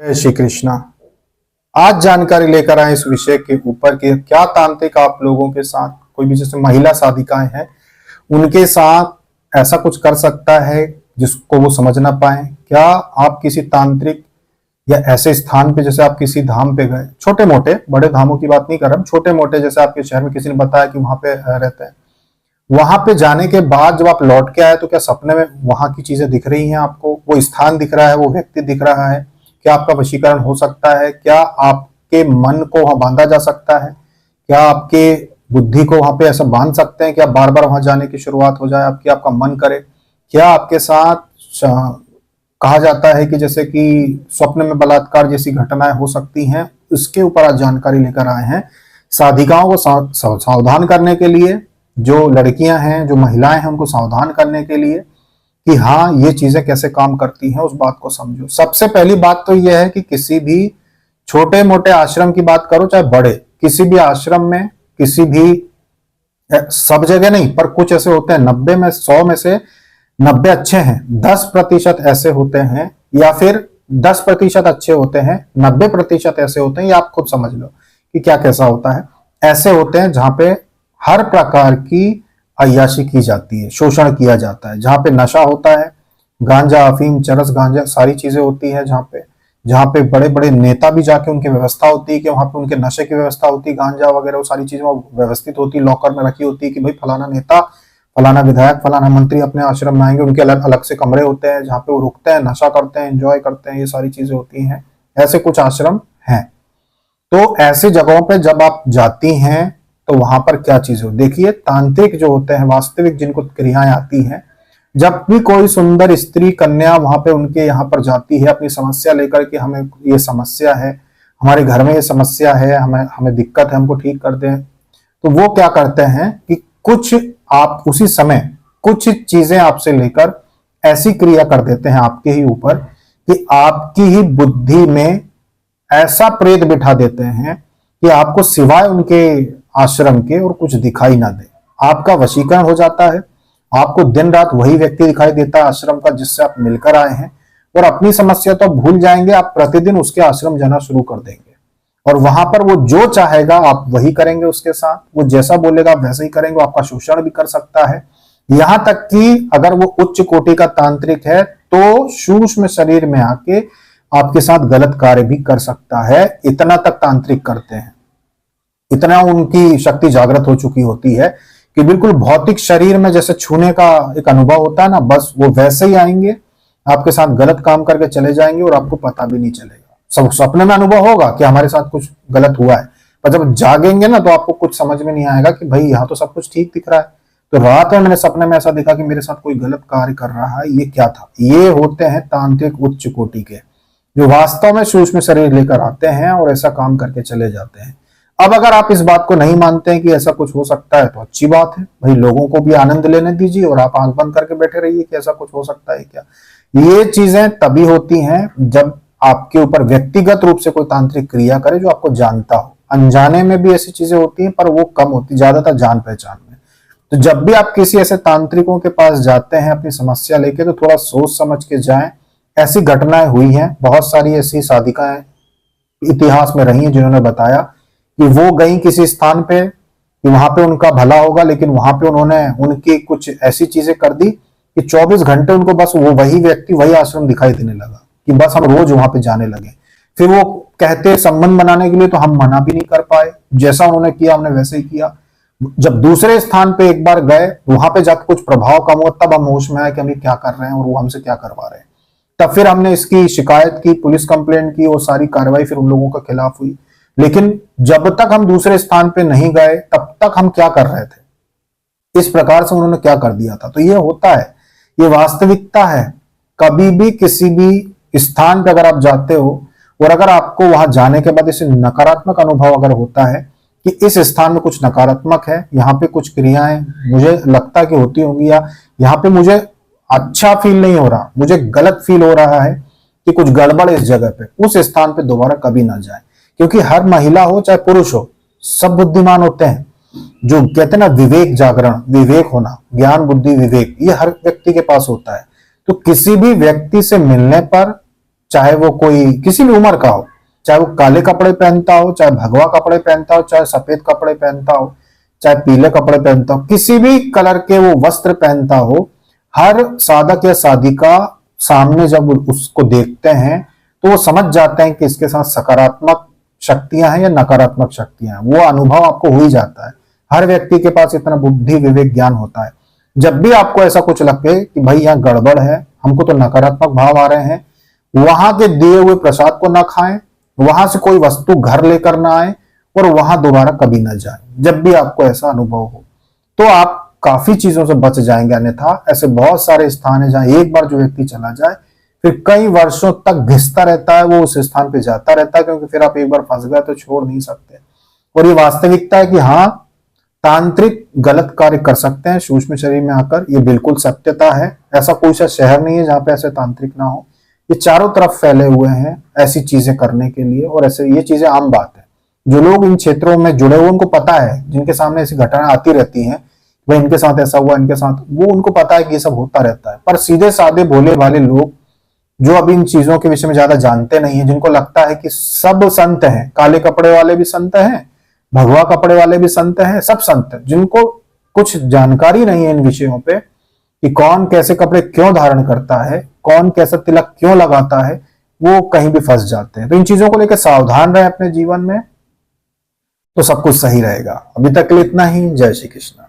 जय श्री कृष्णा। आज जानकारी लेकर आए इस विषय के ऊपर कि क्या तांत्रिक आप लोगों के साथ, कोई भी जैसे महिला साधिकाएं हैं उनके साथ ऐसा कुछ कर सकता है जिसको वो समझ ना पाए। क्या आप किसी तांत्रिक या ऐसे स्थान पे, जैसे आप किसी धाम पे गए, छोटे मोटे, बड़े धामों की बात नहीं कर रहा हूं, छोटे मोटे, जैसे आपके शहर में किसी ने बताया कि वहां पे रहते हैं, वहां पे जाने के बाद जब आप लौट के आए तो क्या सपने में वहां की चीजें दिख रही हैं आपको, वो स्थान दिख रहा है, वो व्यक्ति दिख रहा है? क्या आपका वशीकरण हो सकता है? क्या आपके मन को वहां बांधा जा सकता है? क्या आपके बुद्धि को वहां पे ऐसा बांध सकते हैं कि आप बार बार वहां जाने की शुरुआत हो जाए, आपकी आपका मन करे? क्या आपके साथ कहा जाता है कि जैसे कि स्वप्न में बलात्कार जैसी घटनाएं हो सकती हैं? इसके ऊपर आज जानकारी लेकर आए हैं। साधिकाओं को सावधान करने के लिए, जो लड़कियां हैं, जो महिलाएं हैं, उनको सावधान करने के लिए कि हाँ ये चीजें कैसे काम करती हैं, उस बात को समझो। सबसे पहली बात तो यह है कि किसी भी छोटे मोटे आश्रम की बात करो चाहे बड़े, किसी भी आश्रम में, किसी भी, सब जगह नहीं पर कुछ ऐसे होते हैं, 90 में 100 में से 90 अच्छे हैं, 10% ऐसे होते हैं, या फिर 10% अच्छे होते हैं, 90% ऐसे होते हैं, या आप खुद समझ लो कि क्या कैसा होता है। ऐसे होते हैं जहां पे हर प्रकार की अय्याशी की जाती है, शोषण किया जाता है, जहां पे नशा होता है, गांजा, अफीम, चरस, गांजा, सारी चीजें होती है, जहां पे बड़े बड़े नेता भी जाके उनकी व्यवस्था होती है कि वहां पे उनके नशे की व्यवस्था होती है, गांजा वगैरह वो सारी चीजें व्यवस्थित होती है, लॉकर में रखी होती है कि भाई फलाना नेता, फलाना विधायक, फलाना मंत्री अपने आश्रम में आएंगे, उनके अलग अलग से कमरे होते हैं जहाँ पे वो रुकते हैं, नशा करते हैं, एंजॉय करते हैं, ये सारी चीजें होती हैं। ऐसे कुछ आश्रम हैं। तो ऐसी जगहों पे जब आप जाती हैं तो वहां पर क्या चीज हो, देखिए तांत्रिक जो होते हैं, वास्तविक जिनको क्रियाएं आती हैं, जब भी कोई सुंदर स्त्री कन्या वहां पे उनके यहाँ पर जाती है अपनी समस्या लेकर के, हमें ये समस्या है, हमारे घर में ये समस्या है, हमें हमें दिक्कत है, हमको ठीक कर दें, तो वो क्या करते हैं कि कुछ आप उसी समय कुछ चीजें आपसे लेकर ऐसी क्रिया कर देते हैं आपके ही ऊपर कि आपकी ही बुद्धि में ऐसा प्रेत बिठा देते हैं कि आपको सिवाय उनके आश्रम के और कुछ दिखाई ना दे। आपका वशीकरण हो जाता है, आपको दिन रात वही व्यक्ति दिखाई देता है आश्रम का जिससे आप मिलकर आए हैं, और अपनी समस्या तो भूल जाएंगे, आप प्रतिदिन उसके आश्रम जाना शुरू कर देंगे, और वहां पर वो जो चाहेगा आप वही करेंगे उसके साथ, वो जैसा बोलेगा आप वैसे ही करेंगे, आपका शोषण भी कर सकता है। यहां तक कि अगर वो उच्च कोटि का तांत्रिक है तो सूक्ष्म शरीर में आके आपके साथ गलत कार्य भी कर सकता है। इतना तक तांत्रिक करते हैं, इतना उनकी शक्ति जागृत हो चुकी होती है कि बिल्कुल भौतिक शरीर में जैसे छूने का एक अनुभव होता है ना, बस वो वैसे ही आएंगे, आपके साथ गलत काम करके चले जाएंगे और आपको पता भी नहीं चलेगा। सब सपने में अनुभव होगा कि हमारे साथ कुछ गलत हुआ है, पर जब जागेंगे ना तो आपको कुछ समझ में नहीं आएगा कि भाई यहाँ तो सब कुछ ठीक दिख रहा है, तो रात में मैंने सपने में ऐसा देखा कि मेरे साथ कोई गलत कार्य कर रहा है, ये क्या था? ये होते हैं तांत्रिक उच्च कोटि के, जो वास्तव में सूक्ष्म शरीर लेकर आते हैं और ऐसा काम करके चले जाते हैं। अब अगर आप इस बात को नहीं मानते हैं कि ऐसा कुछ हो सकता है तो अच्छी बात है, भाई लोगों को भी आनंद लेने दीजिए और आप आंख बंद करके बैठे रहिए कि ऐसा कुछ हो सकता है क्या। ये चीजें तभी होती हैं जब आपके ऊपर व्यक्तिगत रूप से कोई तांत्रिक क्रिया करे जो आपको जानता हो। अनजाने में भी ऐसी चीजें होती हैं पर वो कम होती, ज्यादातर जान पहचान में। तो जब भी आप किसी ऐसे तांत्रिकों के पास जाते हैं अपनी समस्या लेके, तो थोड़ा सोच समझ के जाएं। ऐसी घटनाएं हुई हैं, बहुत सारी ऐसी साधिकाएं इतिहास में रही हैं जिन्होंने बताया कि वो गई किसी स्थान पे कि वहां पे उनका भला होगा, लेकिन वहां पे उन्होंने उनकी कुछ ऐसी चीजें कर दी कि 24 घंटे उनको बस वो वही व्यक्ति, वही आश्रम दिखाई देने लगा कि बस हम रोज वहां पे जाने लगे। फिर वो कहते संबंध बनाने के लिए तो हम मना भी नहीं कर पाए, जैसा उन्होंने किया हमने वैसे ही किया। जब दूसरे स्थान पे एक बार गए, वहां पे जाकर कुछ प्रभाव कम हुआ, तब हम होश में आए कि हम ये क्या कर रहे हैं और वो हमसे क्या करवा रहे हैं। तब फिर हमने इसकी शिकायत की, पुलिस कंप्लेंट की, और सारी कार्रवाई फिर उन लोगों के खिलाफ हुई। लेकिन जब तक हम दूसरे स्थान पे नहीं गए तब तक हम क्या कर रहे थे, इस प्रकार से उन्होंने क्या कर दिया था। तो ये होता है, ये वास्तविकता है। कभी भी किसी भी स्थान पे अगर आप जाते हो और अगर आपको वहां जाने के बाद इसे नकारात्मक अनुभव अगर होता है कि इस स्थान में कुछ नकारात्मक है, यहाँ पे कुछ क्रियाएं मुझे लगता है कि होती होंगी, या यहाँ पे मुझे अच्छा फील नहीं हो रहा, मुझे गलत फील हो रहा है कि कुछ गड़बड़ इस जगह पे, उस स्थान पे दोबारा कभी ना जाए। क्योंकि हर महिला हो चाहे पुरुष हो, सब बुद्धिमान होते हैं। जो कहते हैं ना विवेक जागरण, विवेक होना, ज्ञान बुद्धि विवेक, ये हर व्यक्ति के पास होता है। तो किसी भी व्यक्ति से मिलने पर, चाहे वो कोई किसी भी उम्र का हो, चाहे वो काले कपड़े पहनता हो, चाहे भगवा कपड़े पहनता हो, चाहे सफेद कपड़े पहनता हो, चाहे पीले कपड़े पहनता हो, किसी भी कलर के वो वस्त्र पहनता हो, हर साधक या साधिका सामने जब उसको देखते हैं तो वो समझ जाते हैं कि इसके साथ सकारात्मक शक्तियां हैं या नकारात्मक शक्तियां हैं। वो अनुभव आपको हो ही जाता है। हर व्यक्ति के पास इतना बुद्धि विवेक ज्ञान होता है। जब भी आपको ऐसा कुछ लगे कि भाई यहाँ गड़बड़ है, हमको तो नकारात्मक भाव आ रहे हैं, वहां के दिए हुए प्रसाद को ना खाएं, वहां से कोई वस्तु घर लेकर ना आए और वहां दोबारा कभी ना जाए। जब भी आपको ऐसा अनुभव हो तो आप काफी चीजों से बच जाएंगे। अन्यथा ऐसे बहुत सारे स्थान है जहां एक बार जो व्यक्ति चला जाए फिर कई वर्षों तक घिसता रहता है, वो उस स्थान पे जाता रहता है, क्योंकि फिर आप एक बार फंस गए तो छोड़ नहीं सकते। और ये वास्तविकता है कि हाँ, तांत्रिक गलत कार्य कर सकते हैं सूक्ष्म शरीर में आकर, ये बिल्कुल सत्यता है। ऐसा कोई सा शहर नहीं है जहां पे ऐसे तांत्रिक ना हो। ये चारों तरफ फैले हुए हैं ऐसी चीजें करने के लिए, और ऐसे ये चीजें आम बात है। जो लोग इन क्षेत्रों में जुड़े हुए उनको पता है, जिनके सामने ऐसी घटना आती रहती हैं, वह इनके साथ ऐसा हुआ, इनके साथ, वो उनको पता है कि ये सब होता रहता है। पर सीधे साधे भोले भाले लोग जो अब इन चीजों के विषय में ज्यादा जानते नहीं है, जिनको लगता है कि सब संत हैं, काले कपड़े वाले भी संत हैं, भगवा कपड़े वाले भी संत हैं, सब संत हैं, जिनको कुछ जानकारी नहीं है इन विषयों पे कि कौन कैसे कपड़े क्यों धारण करता है, कौन कैसा तिलक क्यों लगाता है, वो कहीं भी फंस जाते हैं। तो इन चीजों को लेकर सावधान रहे अपने जीवन में, तो सब कुछ सही रहेगा। अभी तक के लिए इतना ही। जय श्री कृष्ण।